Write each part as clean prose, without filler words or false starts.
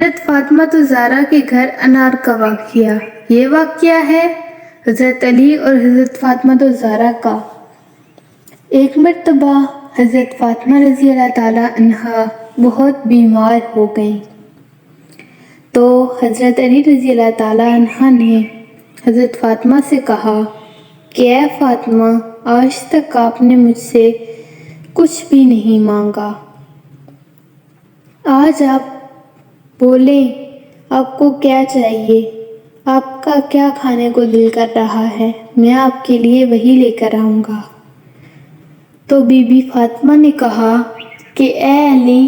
حضرت فاطمہ زہرا کے گھر انار کا واقعہ۔ یہ واقعہ ہے حضرت علی اور حضرت فاطمہ زہرا کا۔ ایک مرتبہ حضرت فاطمہ رضی اللہ تعالیٰ عنہا بہت بیمار ہو گئیں تو حضرت علی رضی اللہ تعالیٰ عنہ نے حضرت فاطمہ سے کہا کہ اے فاطمہ، آج تک آپ نے مجھ سے کچھ بھی نہیں مانگا، آج آپ بولیں آپ کو کیا چاہیے، آپ کا کیا کھانے کو دل کر رہا ہے، میں آپ کے لیے وہی لے کر آؤں گا۔ تو بی بی فاطمہ نے کہا کہ اے علی،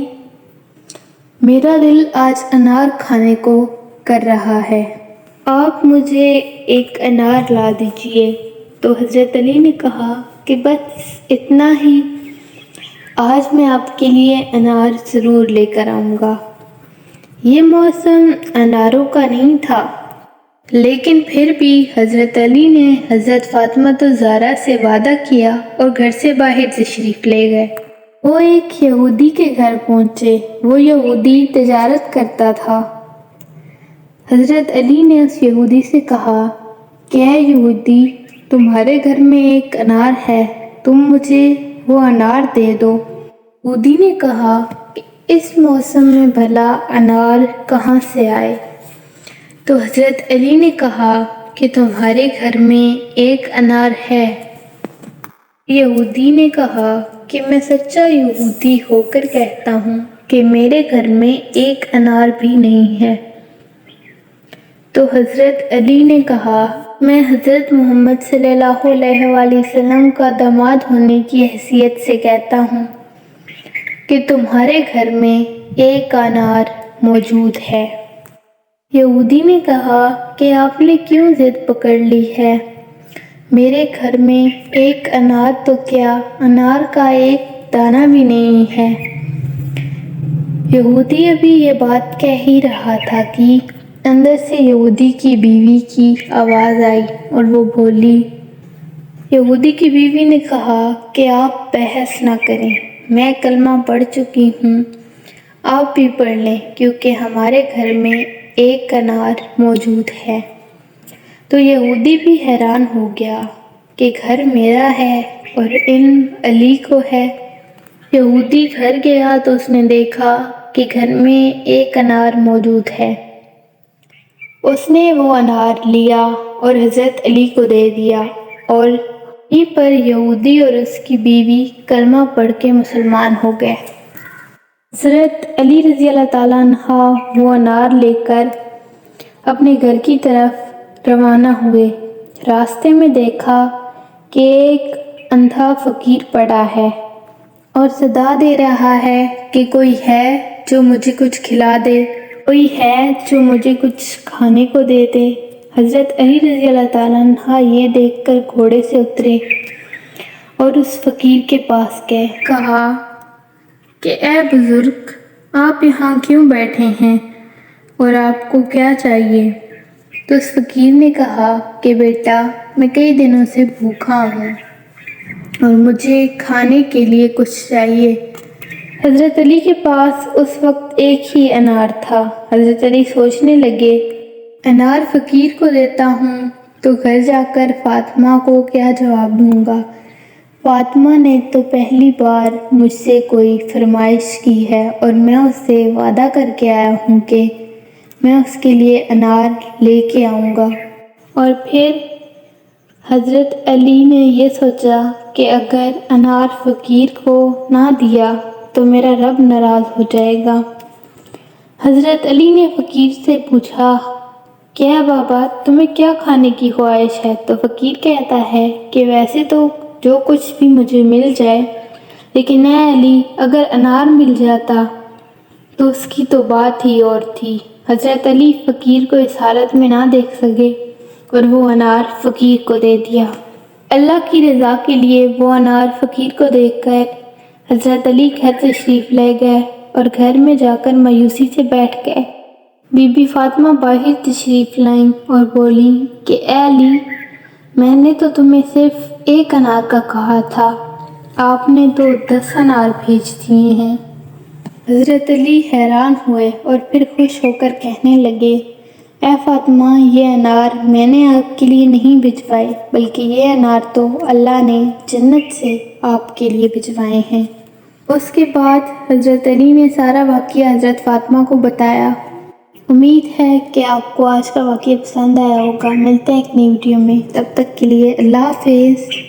میرا دل آج انار کھانے کو کر رہا ہے، آپ مجھے ایک انار لا دیجئے۔ تو حضرت علی نے کہا کہ بس اتنا ہی، آج میں آپ کے لیے انار ضرور لے کر آؤں گا۔ یہ موسم اناروں کا نہیں تھا، لیکن پھر بھی حضرت علی نے حضرت فاطمہ زہرا سے وعدہ کیا اور گھر سے باہر تشریف لے گئے۔ وہ ایک یہودی کے گھر پہنچے۔ وہ یہودی تجارت کرتا تھا۔ حضرت علی نے اس یہودی سے کہا کہ اے یہودی، تمہارے گھر میں ایک انار ہے، تم مجھے وہ انار دے دو۔ یہودی نے کہا کہ اس موسم میں بھلا انار کہاں سے آئے؟ تو حضرت علی نے کہا کہ تمہارے گھر میں ایک انار ہے۔ یہودی نے کہا کہ میں سچا یہودی ہو کر کہتا ہوں کہ میرے گھر میں ایک انار بھی نہیں ہے۔ تو حضرت علی نے کہا میں حضرت محمد صلی اللہ علیہ وآلہ وسلم کا داماد ہونے کی حیثیت سے کہتا ہوں کہ تمہارے گھر میں ایک انار موجود ہے۔ یہودی نے کہا کہ آپ نے کیوں ضد پکڑ لی ہے؟ میرے گھر میں ایک انار تو کیا، انار کا ایک دانہ بھی نہیں ہے۔ یہودی ابھی یہ بات کہہ ہی رہا تھا کہ اندر سے یہودی کی بیوی کی آواز آئی اور وہ بولی۔ یہودی کی بیوی نے کہا کہ آپ بحث نہ کریں، میں کلمہ پڑھ چکی ہوں، آپ بھی پڑھ لیں کیونکہ ہمارے گھر میں ایک انار موجود ہے۔ تو یہودی بھی حیران ہو گیا کہ گھر میرا ہے اور علم علی کو ہے۔ یہودی گھر گیا تو اس نے دیکھا کہ گھر میں ایک انار موجود ہے۔ اس نے وہ انار لیا اور حضرت علی کو دے دیا، اور وہیں پر یہودی اور اس کی بیوی کلمہ پڑھ کے مسلمان ہو گئے۔ حضرت علی رضی اللہ تعالیٰ عنہ وہ انار لے کر اپنے گھر کی طرف روانہ ہوئے۔ راستے میں دیکھا کہ ایک اندھا فقیر پڑا ہے اور صدا دے رہا ہے کہ کوئی ہے جو مجھے کچھ کھلا دے، کوئی ہے جو مجھے کچھ کھانے کو دے دے۔ حضرت علی رضی اللہ تعالیٰ عنہ یہ دیکھ کر گھوڑے سے اترے اور اس فقیر کے پاس گئے۔ کہا کہ اے بزرگ، آپ یہاں کیوں بیٹھے ہیں اور آپ کو کیا چاہیے؟ تو اس فقیر نے کہا کہ بیٹا، میں کئی دنوں سے بھوکا ہوں اور مجھے کھانے کے لیے کچھ چاہیے۔ حضرت علی کے پاس اس وقت ایک ہی انار تھا۔ حضرت علی سوچنے لگے، انار فقیر کو دیتا ہوں تو گھر جا کر فاطمہ کو کیا جواب دوں گا؟ فاطمہ نے تو پہلی بار مجھ سے کوئی فرمائش کی ہے اور میں اس سے وعدہ کر کے آیا ہوں کہ میں اس کے لیے انار لے کے آؤں گا۔ اور پھر حضرت علی نے یہ سوچا کہ اگر انار فقیر کو نہ دیا تو میرا رب ناراض ہو جائے گا۔ حضرت علی نے فقیر سے پوچھا کہ اے بابا، تمہیں کیا کھانے کی خواہش ہے؟ تو فقیر کہتا ہے کہ ویسے تو جو کچھ بھی مجھے مل جائے، لیکن اے علی، اگر انار مل جاتا تو اس کی تو بات ہی اور تھی۔ حضرت علی فقیر کو اس حالت میں نہ دیکھ سکے اور وہ انار فقیر کو دے دیا۔ اللہ کی رضا کے لیے وہ انار فقیر کو دیکھ کر حضرت علی گھر تشریف لے گئے اور گھر میں جا کر مایوسی سے بیٹھ گئے۔ بی بی فاطمہ باہر تشریف لائیں اور بولی کہ اے علی، میں نے تو تمہیں صرف ایک انار کا کہا تھا، آپ نے تو 10 انار بھیج دیے ہیں۔ حضرت علی حیران ہوئے اور پھر خوش ہو کر کہنے لگے، اے فاطمہ، یہ انار میں نے آپ کے لیے نہیں بھجوائے، بلکہ یہ انار تو اللہ نے جنت سے آپ کے لیے بھجوائے ہیں۔ اس کے بعد حضرت علی نے سارا واقعہ حضرت فاطمہ کو بتایا۔ امید ہے کہ آپ کو آج کا واقعہ پسند آیا ہوگا۔ ملتے ہیں ایک نئی ویڈیو میں، تب تک کے لیے اللہ حافظ۔